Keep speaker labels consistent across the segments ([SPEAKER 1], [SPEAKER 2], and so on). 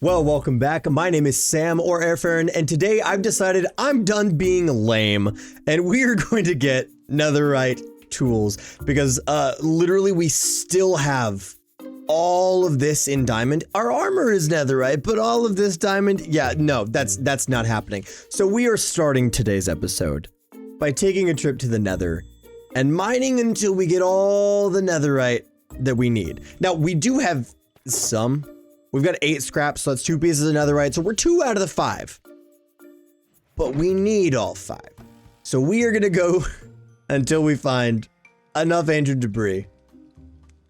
[SPEAKER 1] Well, welcome back. My name is Sam or Erfaren, and today I've decided I'm done being lame, and we are going to get Netherite tools because literally we still have all of this in diamond. Our armor is Netherite, but all of this diamond, yeah, no, that's not happening. So we are starting today's episode by taking a trip to the Nether and mining until we get all the Netherite that we need. Now, we do have some. We've got 8 scraps, so that's 2 pieces of Netherite, so we're 2 out of the 5. But we need all 5. So we are gonna go until we find enough ancient debris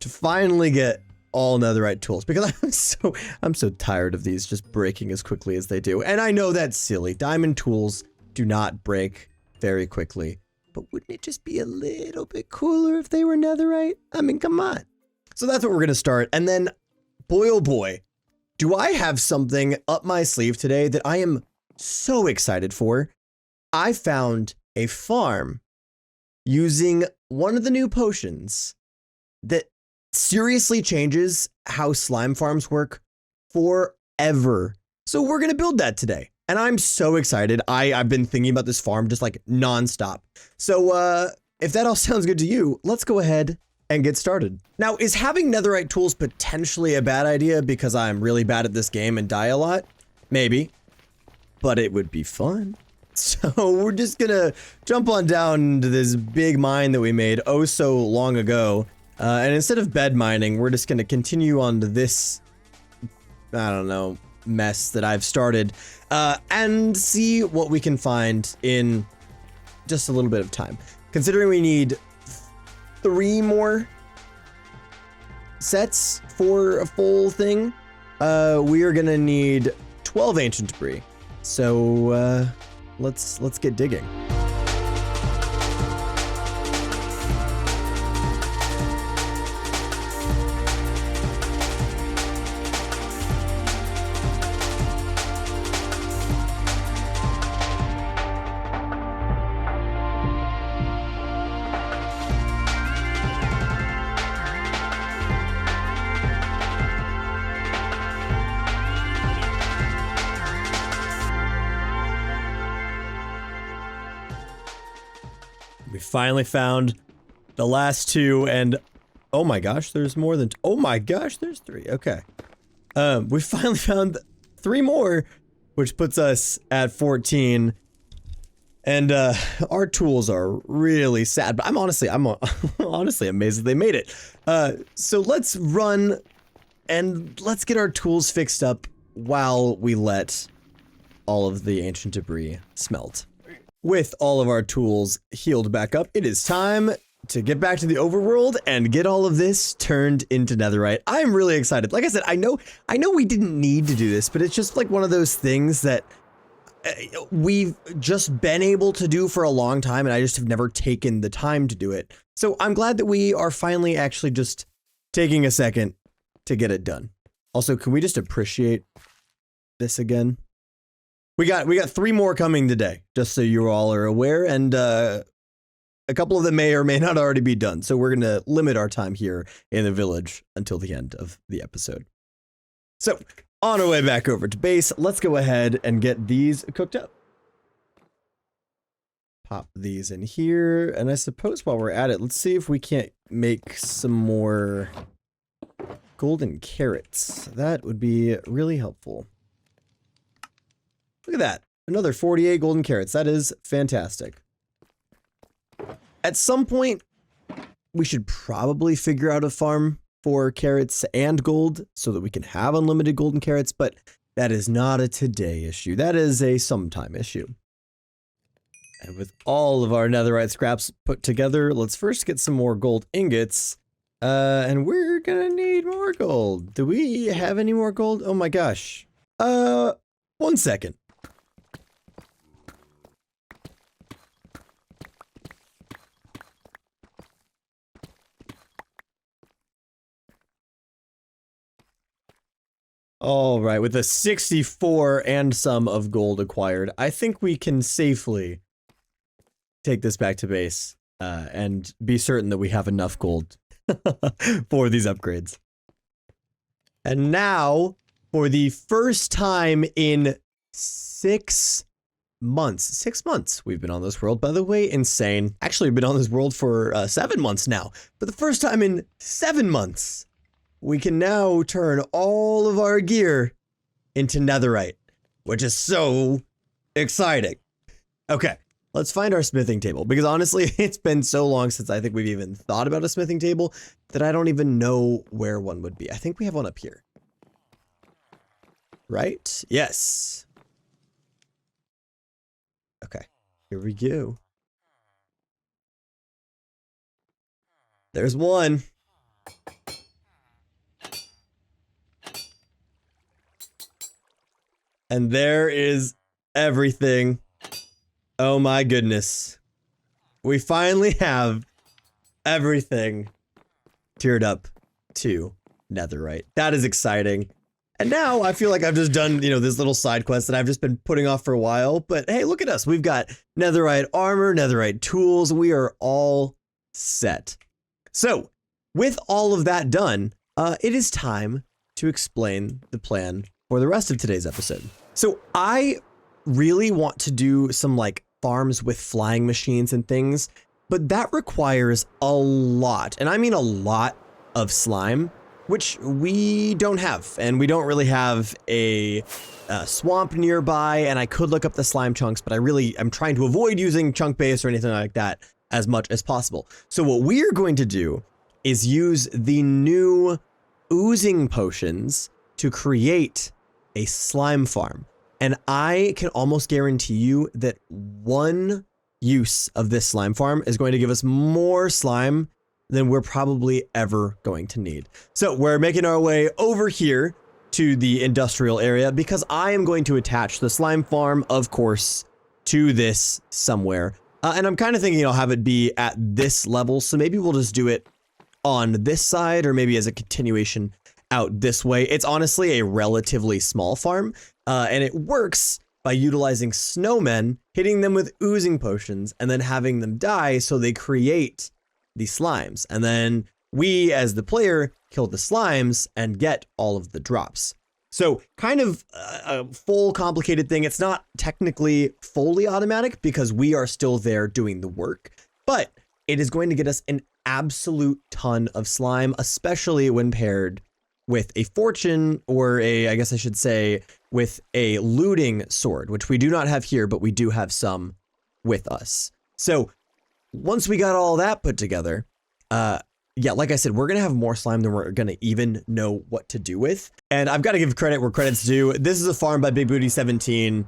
[SPEAKER 1] to finally get all Netherite tools, because I'm so tired of these just breaking as quickly as they do. And I know that's silly. Diamond tools do not break very quickly, but wouldn't it just be a little bit cooler if they were Netherite? I mean, come on. So that's what we're gonna start, and then boy oh boy, do I have something up my sleeve today that I am so excited for. I found a farm using one of the new potions that seriously changes how slime farms work forever. So we're gonna build that today, and I'm so excited. I've been thinking about this farm just like nonstop. So if that all sounds good to you, let's go ahead and get started. Now, is having Netherite tools potentially a bad idea because I'm really bad at this game and die a lot? Maybe, but it would be fun. So we're just gonna jump on down to this big mine that we made oh so long ago. And instead of bed mining, we're just gonna continue on to this, I don't know, mess that I've started, and see what we can find in just a little bit of time. Considering we need 3 more sets for a full thing, we are gonna need 12 ancient debris. So let's get digging. Finally found the last 2, and oh my gosh, there's more than, oh my gosh, there's 3. Okay. We finally found 3 more, which puts us at 14. And our tools are really sad, but I'm honestly amazed that they made it. So let's run and let's get our tools fixed up while we let all of the ancient debris smelt. With all of our tools healed back up, it is time to get back to the overworld and get all of this turned into Netherite. I'm really excited. Like I said, I know we didn't need to do this, but it's just like one of those things that we've just been able to do for a long time, and I just have never taken the time to do it. So I'm glad that we are finally actually just taking a second to get it done. Also, can we just appreciate this again? We got 3 more coming today, just so you all are aware, and a couple of them may or may not already be done. So we're gonna limit our time here in the village until the end of the episode. So on our way back over to base, let's go ahead and get these cooked up. Pop these in here, and I suppose while we're at it, let's see if we can't make some more golden carrots. That would be really helpful. Look at that. Another 48 golden carrots. That is fantastic. At some point, we should probably figure out a farm for carrots and gold so that we can have unlimited golden carrots, but that is not a today issue. That is a sometime issue. And with all of our Netherite scraps put together, let's first get some more gold ingots. And we're gonna need more gold. Do we have any more gold? Oh my gosh. 1 second. All right, with a 64 and some of gold acquired, I think we can safely take this back to base and be certain that we have enough gold for these upgrades. And now for the first time in 6 months. 6 months we've been on this world, by the way. Insane. Actually, we've been on this world for 7 months now. For the first time in 7 months, we can now turn all of our gear into netherite, which is so exciting. Okay, let's find our smithing table, because honestly, it's been so long since I think we've even thought about a smithing table that I don't even know where one would be. I think we have one up here. Right? Yes. Okay, here we go. There's one. And there is everything. Oh my goodness. We finally have everything tiered up to netherite. That is exciting. And now I feel like I've just done, this little side quest that I've just been putting off for a while. But hey, look at us. We've got netherite armor, netherite tools. We are all set. So with all of that done, it is time to explain the plan for the rest of today's episode. So I really want to do some farms with flying machines and things, but that requires a lot, and I mean a lot of slime, which we don't have, and we don't really have a swamp nearby, and I could look up the slime chunks, but I'm trying to avoid using chunk base or anything like that as much as possible. So what we are going to do is use the new oozing potions to create a slime farm. And I can almost guarantee you that one use of this slime farm is going to give us more slime than we're probably ever going to need. So we're making our way over here to the industrial area because I am going to attach the slime farm, of course, to this somewhere. And I'm kind of thinking I'll have it be at this level. So maybe we'll just do it on this side, or maybe as a continuation out this way. It's honestly a relatively small farm, and it works by utilizing snowmen, hitting them with oozing potions, and then having them die so they create the slimes. And then we, as the player, kill the slimes and get all of the drops. So kind of a full complicated thing. It's not technically fully automatic because we are still there doing the work, but it is going to get us an absolute ton of slime, especially when paired with a fortune, or I guess I should say, with a looting sword, which we do not have here, but we do have some with us. So once we got all that put together, yeah, like I said, we're going to have more slime than we're going to even know what to do with. And I've got to give credit where credit's due. This is a farm by Big Booty 17.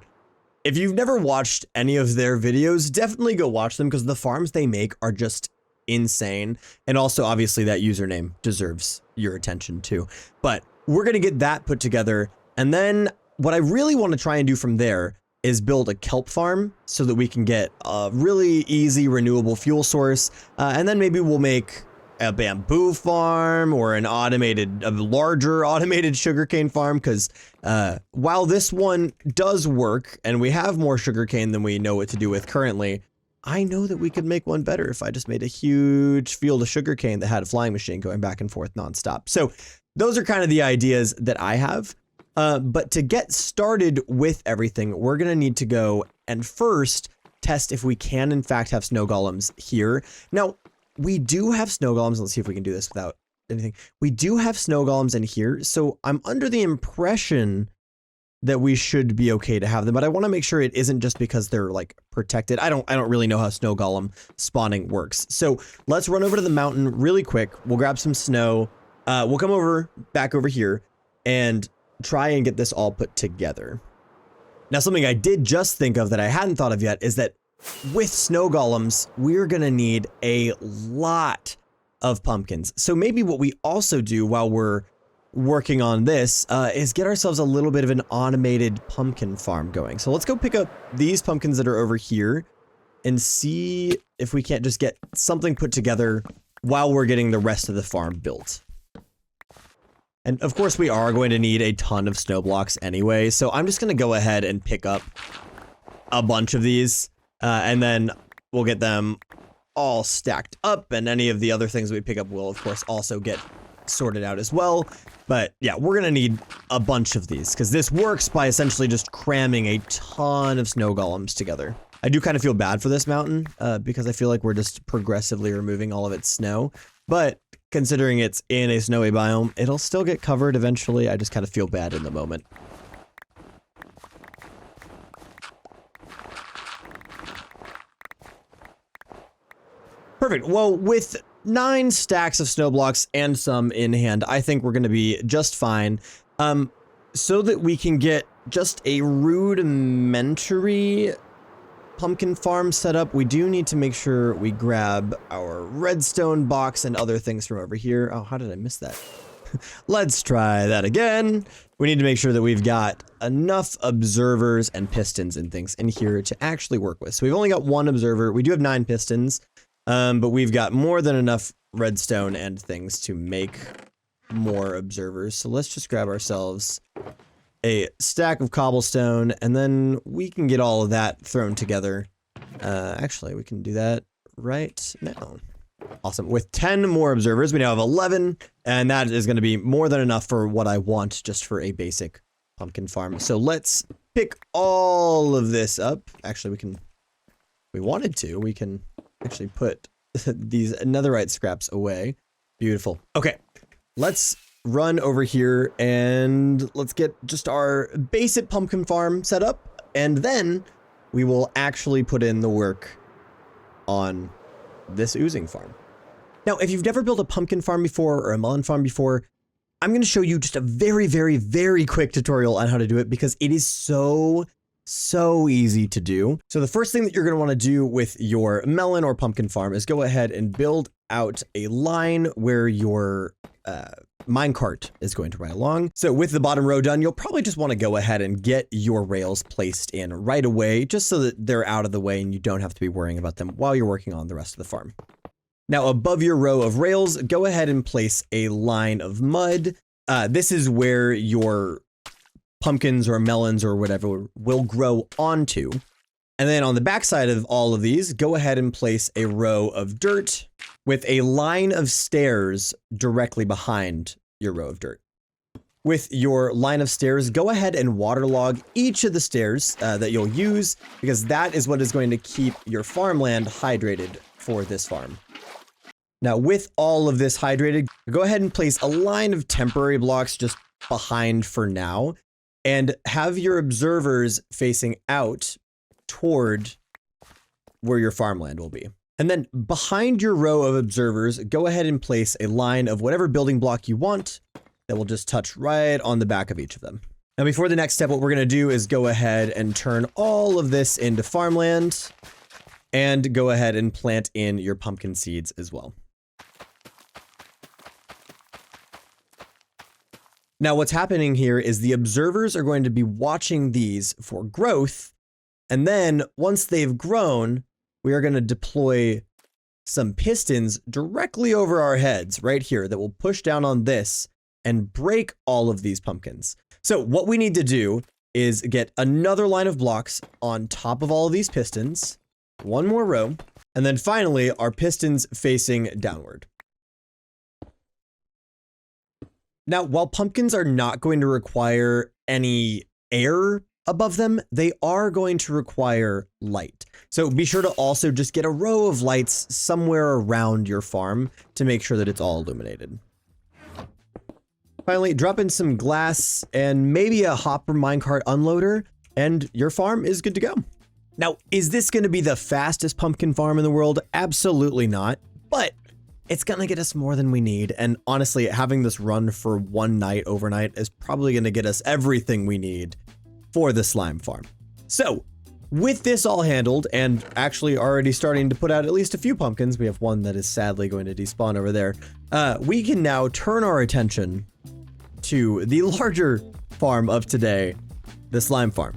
[SPEAKER 1] If you've never watched any of their videos, definitely go watch them because the farms they make are just insane. And also, obviously, that username deserves your attention too. But we're going to get that put together. And then what I really want to try and do from there is build a kelp farm so that we can get a really easy renewable fuel source. And then maybe we'll make a bamboo farm or a larger automated sugarcane farm. Because while this one does work and we have more sugarcane than we know what to do with currently, I know that we could make one better if I just made a huge field of sugarcane that had a flying machine going back and forth nonstop. So those are kind of the ideas that I have. But to get started with everything, we're going to need to go and first test if we can, in fact, have snow golems here. Now, we do have snow golems. Let's see if we can do this without anything. We do have snow golems in here. So I'm under the impression that we should be okay to have them, but I want to make sure it isn't just because they're protected. I don't really know how snow golem spawning works. So let's run over to the mountain really quick. We'll grab some snow. We'll come back over here and try and get this all put together. Now, something I did just think of that I hadn't thought of yet is that with snow golems, we're going to need a lot of pumpkins. So maybe what we also do while we're working on this is get ourselves a little bit of an automated pumpkin farm going. So let's go pick up these pumpkins that are over here and see if we can't just get something put together while we're getting the rest of the farm built. And of course we are going to need a ton of snow blocks anyway, so I'm just going to go ahead and pick up a bunch of these, and then we'll get them all stacked up, and any of the other things we pick up will of course also get sorted out as well. But yeah, we're gonna need a bunch of these because this works by essentially just cramming a ton of snow golems together. I do kind of feel bad for this mountain because I feel like we're just progressively removing all of its snow. But considering it's in a snowy biome, it'll still get covered eventually. I just kind of feel bad in the moment. Perfect. Well, with 9 stacks of snow blocks and some in hand, I think we're going to be just fine. So that we can get just a rudimentary pumpkin farm set up, we do need to make sure we grab our redstone box and other things from over here. Oh, how did I miss that? Let's try that again. We need to make sure that we've got enough observers and pistons and things in here to actually work with. So we've only got 1 observer. We do have 9 pistons. But we've got more than enough redstone and things to make more observers. So let's just grab ourselves a stack of cobblestone, and then we can get all of that thrown together. Actually, we can do that right now. Awesome. With 10 more observers, we now have 11, and that is going to be more than enough for what I want just for a basic pumpkin farm. So let's pick all of this up. Actually, we can actually put these netherite scraps away. Beautiful. Okay, let's run over here and let's get just our basic pumpkin farm set up, and then we will actually put in the work on this oozing farm. Now, if you've never built a pumpkin farm before or a melon farm before, I'm going to show you just a very, very, very quick tutorial on how to do it because it is so easy to do. So the first thing that you're going to want to do with your melon or pumpkin farm is go ahead and build out a line where your minecart is going to ride along. So with the bottom row done, you'll probably just want to go ahead and get your rails placed in right away, just so that they're out of the way and you don't have to be worrying about them while you're working on the rest of the farm. Now above your row of rails, go ahead and place a line of mud. This is where your pumpkins or melons or whatever will grow onto. And then on the backside of all of these, go ahead and place a row of dirt with a line of stairs directly behind your row of dirt. With your line of stairs, go ahead and waterlog each of the stairs that you'll use, because that is what is going to keep your farmland hydrated for this farm. Now with all of this hydrated, go ahead and place a line of temporary blocks just behind for now, and have your observers facing out toward where your farmland will be. And then behind your row of observers, go ahead and place a line of whatever building block you want that will just touch right on the back of each of them. Now before the next step, what we're going to do is go ahead and turn all of this into farmland and go ahead and plant in your pumpkin seeds as well. Now what's happening here is the observers are going to be watching these for growth, and then once they've grown, we are going to deploy some pistons directly over our heads right here that will push down on this and break all of these pumpkins. So what we need to do is get another line of blocks on top of all of these pistons, one more row, and then finally our pistons facing downward. Now, while pumpkins are not going to require any air above them, they are going to require light. So be sure to also just get a row of lights somewhere around your farm to make sure that it's all illuminated. Finally, drop in some glass and maybe a hopper minecart unloader, and your farm is good to go. Now, is this going to be the fastest pumpkin farm in the world? Absolutely not, but it's going to get us more than we need. And honestly, having this run for one night overnight is probably going to get us everything we need for the slime farm. So with this all handled and actually already starting to put out at least a few pumpkins, we have one that is sadly going to despawn over there. We can now turn our attention to the larger farm of today, the slime farm.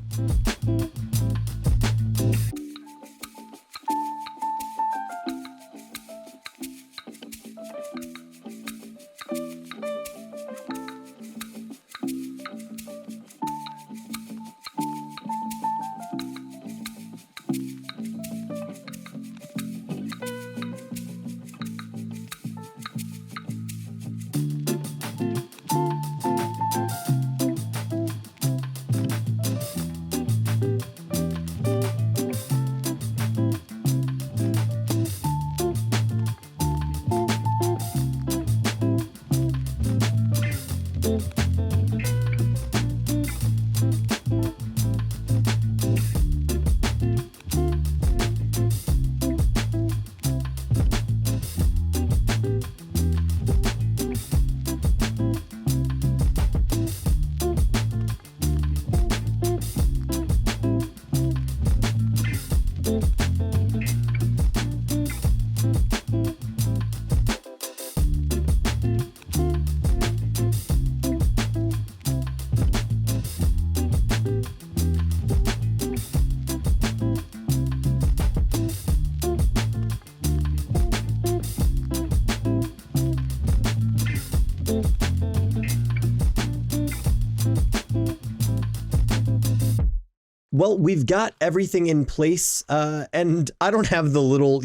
[SPEAKER 1] Well, we've got everything in place, and I don't have the little,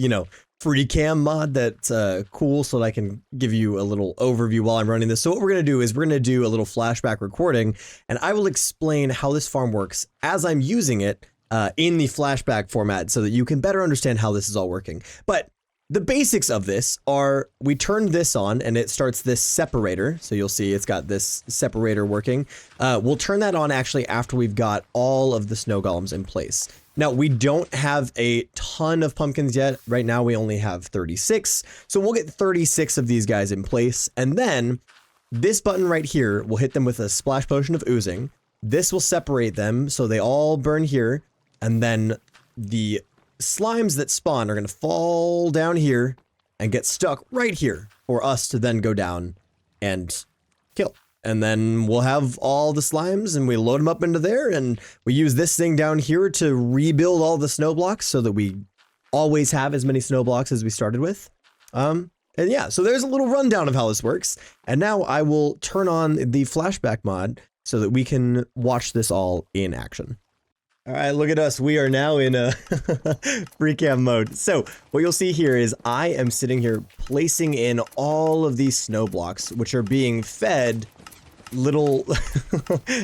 [SPEAKER 1] free cam mod that's cool, so that I can give you a little overview while I'm running this. So what we're going to do is we're going to do a little flashback recording, and I will explain how this farm works as I'm using it in the flashback format so that you can better understand how this is all working. But the basics of this are we turn this on and it starts this separator. So you'll see it's got this separator working. We'll turn that on actually after we've got all of the snow golems in place. Now, we don't have a ton of pumpkins yet. Right now, we only have 36. So we'll get 36 of these guys in place. And then this button right here will hit them with a splash potion of oozing. This will separate them so they all burn here. And then the slimes that spawn are going to fall down here and get stuck right here for us to then go down and kill. And then we'll have all the slimes and we load them up into there, and we use this thing down here to rebuild all the snow blocks so that we always have as many snow blocks as we started with. And yeah, so there's a little rundown of how this works. And now I will turn on the flashback mod so that we can watch this all in action. All right, look at us. We are now in a free cam mode. So what you'll see here is I am sitting here placing in all of these snow blocks, which are being fed little,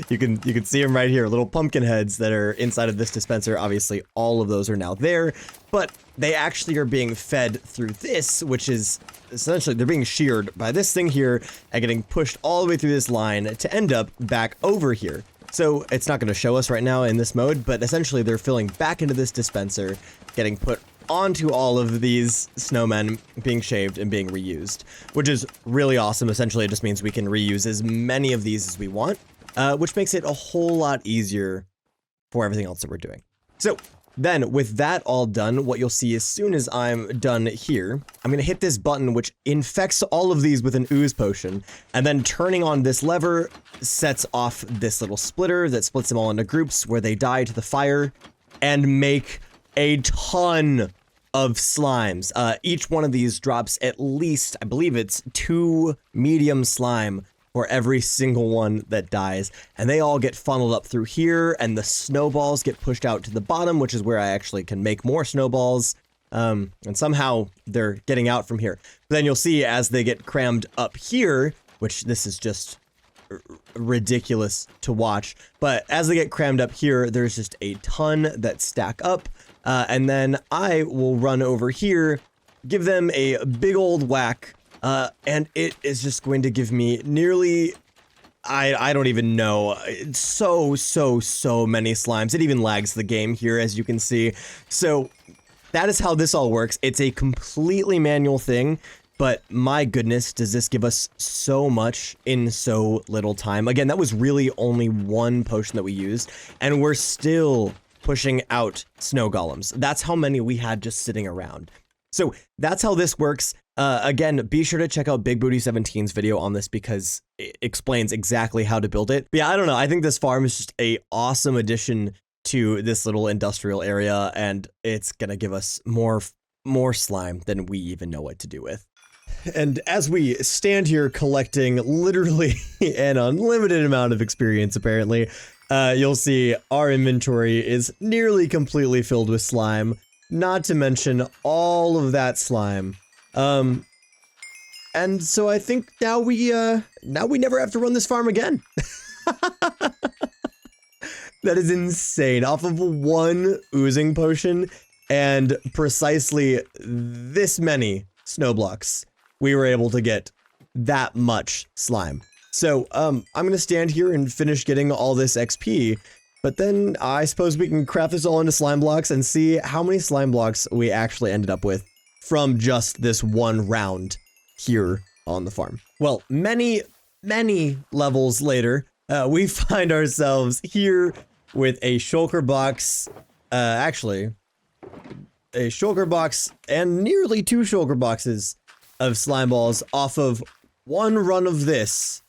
[SPEAKER 1] you can see them right here, little pumpkin heads that are inside of this dispenser. Obviously, all of those are now there, but they actually are being fed through this, which is essentially they're being sheared by this thing here and getting pushed all the way through this line to end up back over here. So it's not going to show us right now in this mode, but essentially they're filling back into this dispenser, getting put onto all of these snowmen, being shaved and being reused, which is really awesome. Essentially, it just means we can reuse as many of these as we want, which makes it a whole lot easier for everything else that we're doing. So then with that all done, what you'll see as soon as I'm done here, I'm going to hit this button, which infects all of these with an ooze potion, and then turning on this lever sets off this little splitter that splits them all into groups where they die to the fire and make a ton of slimes. Each one of these drops at least, I believe it's 2 medium slime for every single one that dies, and they all get funneled up through here, and the snowballs get pushed out to the bottom, which is where I actually can make more snowballs, and somehow they're getting out from here. But then you'll see as they get crammed up here, which this is just ridiculous to watch, but as they get crammed up here, there's just a ton that stack up, and then I will run over here, give them a big old whack, and it is just going to give me nearly, I don't even know, so many slimes. It even lags the game here, as you can see. So that is how this all works. It's a completely manual thing, but my goodness, does this give us so much in so little time. Again, that was really only one potion that we used, and we're still pushing out snow golems. That's how many we had just sitting around. So that's how this works. Again, be sure to check out Big Booty 17's video on this because it explains exactly how to build it. But yeah, I don't know. I think this farm is just a awesome addition to this little industrial area, and it's gonna give us more slime than we even know what to do with. And as we stand here collecting literally an unlimited amount of experience, apparently, you'll see our inventory is nearly completely filled with slime, not to mention all of that slime. And so I think now we never have to run this farm again. That is insane. Off of one oozing potion and precisely this many snow blocks, we were able to get that much slime. So, I'm gonna stand here and finish getting all this XP, but then I suppose we can craft this all into slime blocks and see how many slime blocks we actually ended up with from just this one round here on the farm. Well, many levels later, we find ourselves here with a shulker box, actually, a shulker box and nearly 2 shulker boxes of slime balls off of one run of this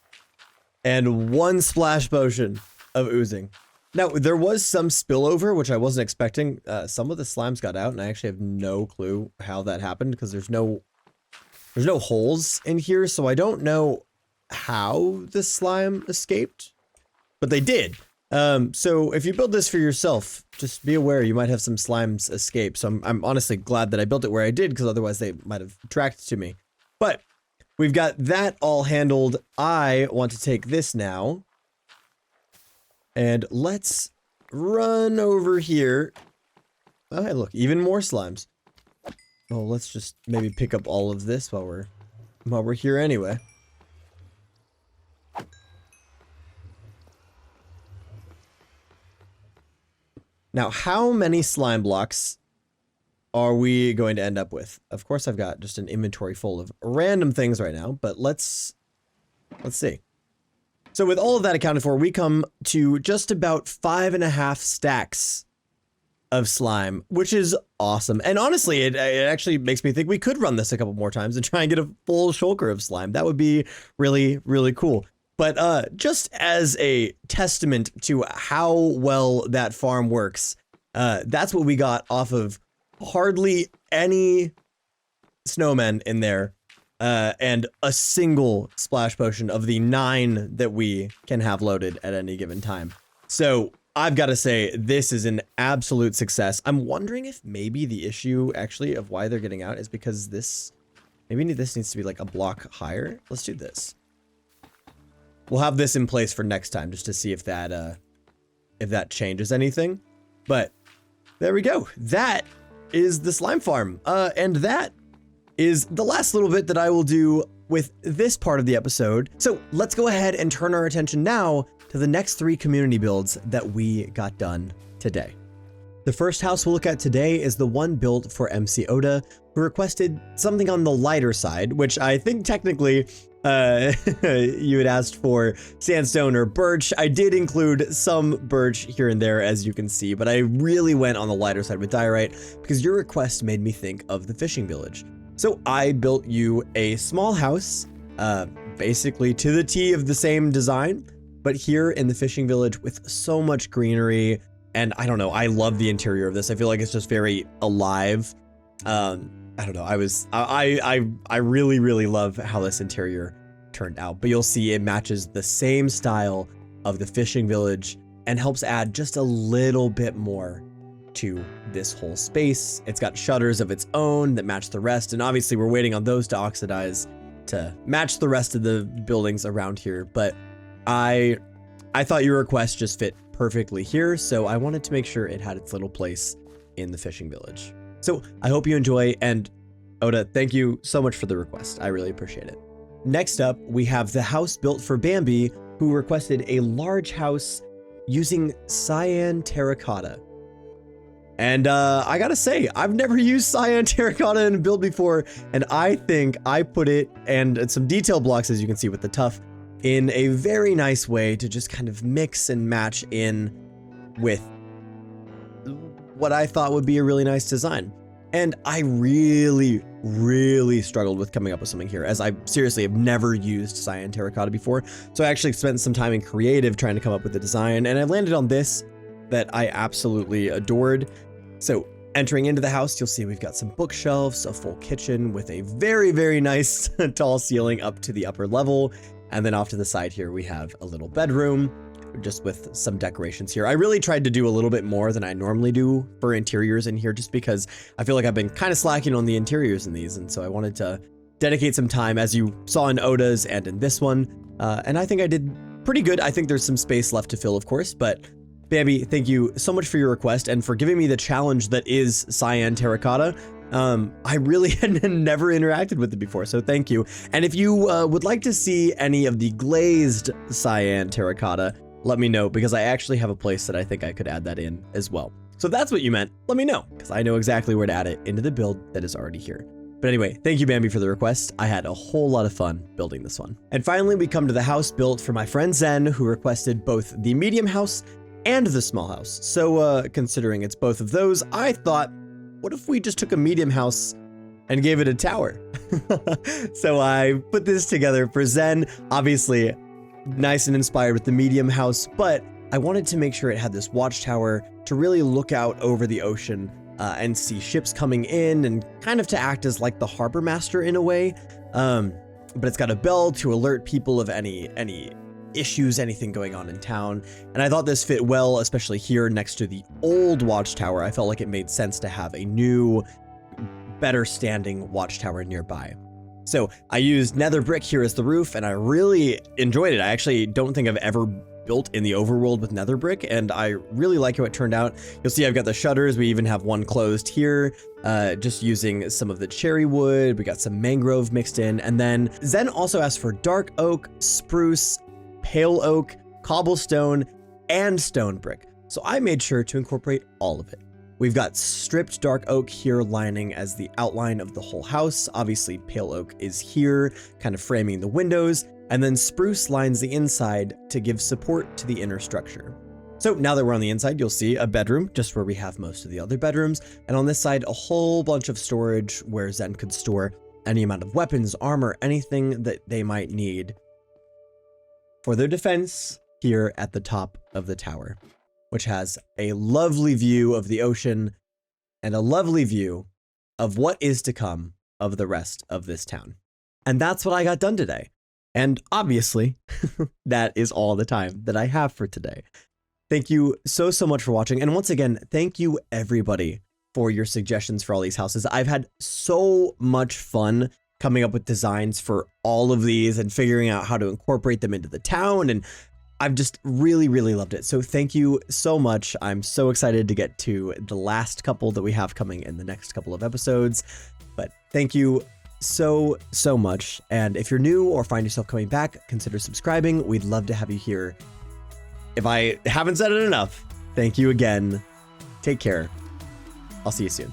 [SPEAKER 1] and 1 splash potion of oozing. Now, there was some spillover, which I wasn't expecting. Some of the slimes got out, and I actually have no clue how that happened because there's no holes in here, so I don't know how the slime escaped, but they did. So if you build this for yourself, just be aware you might have some slimes escape. So I'm honestly glad that I built it where I did, because otherwise they might have tracked to me. But we've got that all handled. I want to take this now. And let's run over here. Oh, hey, look, even more slimes. Oh, let's just maybe pick up all of this while we're here anyway. Now, how many slime blocks are we going to end up with? Of course, I've got just an inventory full of random things right now, but let's see. So with all of that accounted for, we come to just about 5.5 stacks of slime, which is awesome. And honestly, it actually makes me think we could run this a couple more times and try and get a full shulker of slime. That would be really, really cool. But just as a testament to how well that farm works, that's what we got off of hardly any snowmen in there, and a single splash potion of the 9 that we can have loaded at any given time. So I've got to say, this is an absolute success. I'm wondering if maybe the issue actually of why they're getting out is because maybe this needs to be like a block higher. Let's do this. We'll have this in place for next time just to see if that changes anything. But there we go. That is the slime farm. And that is the last little bit that I will do with this part of the episode. So let's go ahead and turn our attention now to the next 3 community builds that we got done today. The first house we'll look at today is the one built for MC Oda, who requested something on the lighter side, which I think technically you had asked for sandstone or birch. I did include some birch here and there, as you can see, but I really went on the lighter side with diorite because your request made me think of the fishing village. So I built you a small house, basically to the T of the same design, but here in the fishing village with so much greenery. And I don't know, I love the interior of this. I feel like it's just very alive. I don't know, I really, really love how this interior turned out, but you'll see it matches the same style of the fishing village and helps add just a little bit more to this whole space. It's got shutters of its own that match the rest, and obviously we're waiting on those to oxidize to match the rest of the buildings around here, but I thought your request just fit perfectly here, so I wanted to make sure it had its little place in the fishing village. So I hope you enjoy, and Oda, thank you so much for the request. I really appreciate it. Next up, we have the house built for Bambi, who requested a large house using cyan terracotta. And I gotta say, I've never used cyan terracotta in a build before, and I think I put it, and some detail blocks, as you can see with the tuff, in a very nice way to just kind of mix and match in with what I thought would be a really nice design. And I really, really struggled with coming up with something here, as I seriously have never used cyan terracotta before. So I actually spent some time in creative trying to come up with a design, and I landed on this that I absolutely adored. So entering into the house, you'll see we've got some bookshelves, a full kitchen with a very, very nice tall ceiling up to the upper level. And then off to the side here, we have a little bedroom just with some decorations here. I really tried to do a little bit more than I normally do for interiors in here, just because I feel like I've been kind of slacking on the interiors in these. And so I wanted to dedicate some time, as you saw in Oda's and in this one. And I think I did pretty good. I think there's some space left to fill, of course, but Bambi, thank you so much for your request and for giving me the challenge that is cyan terracotta. I really had never interacted with it before, so thank you. And if you would like to see any of the glazed cyan terracotta, let me know, because I actually have a place that I think I could add that in as well. So if that's what you meant, let me know, because I know exactly where to add it into the build that is already here. But anyway, thank you, Bambi, for the request. I had a whole lot of fun building this one. And finally, we come to the house built for my friend Zen, who requested both the medium house and the small house. So considering it's both of those, I thought, what if we just took a medium house and gave it a tower? So I put this together for Zen, obviously nice and inspired with the medium house, but I wanted to make sure it had this watchtower to really look out over the ocean and see ships coming in, and kind of to act as like the harbor master in a way. But it's got a bell to alert people of any issues, anything going on in town. And I thought this fit well, especially here next to the old watchtower. I felt like it made sense to have a new, better standing watchtower nearby. So I used nether brick here as the roof, and I really enjoyed it. I actually don't think I've ever built in the overworld with nether brick, and I really like how it turned out. You'll see I've got the shutters. We even have one closed here, just using some of the cherry wood. We got some mangrove mixed in, and then Zen also asked for dark oak, spruce, pale oak, cobblestone, and stone brick. So I made sure to incorporate all of it. We've got stripped dark oak here lining as the outline of the whole house. Obviously, pale oak is here, kind of framing the windows, and then spruce lines the inside to give support to the inner structure. So now that we're on the inside, you'll see a bedroom, just where we have most of the other bedrooms, and on this side, a whole bunch of storage where Zen could store any amount of weapons, armor, anything that they might need for their defense here at the top of the tower, which has a lovely view of the ocean and a lovely view of what is to come of the rest of this town. And that's what I got done today. And obviously, that is all the time that I have for today. Thank you so much for watching. And once again, thank you everybody for your suggestions for all these houses. I've had so much fun coming up with designs for all of these and figuring out how to incorporate them into the town, and I've just really loved it. So thank you so much. I'm so excited to get to the last couple that we have coming in the next couple of episodes. But thank you so much. And if you're new or find yourself coming back, consider subscribing. We'd love to have you here. If I haven't said it enough, thank you again. Take care. I'll see you soon.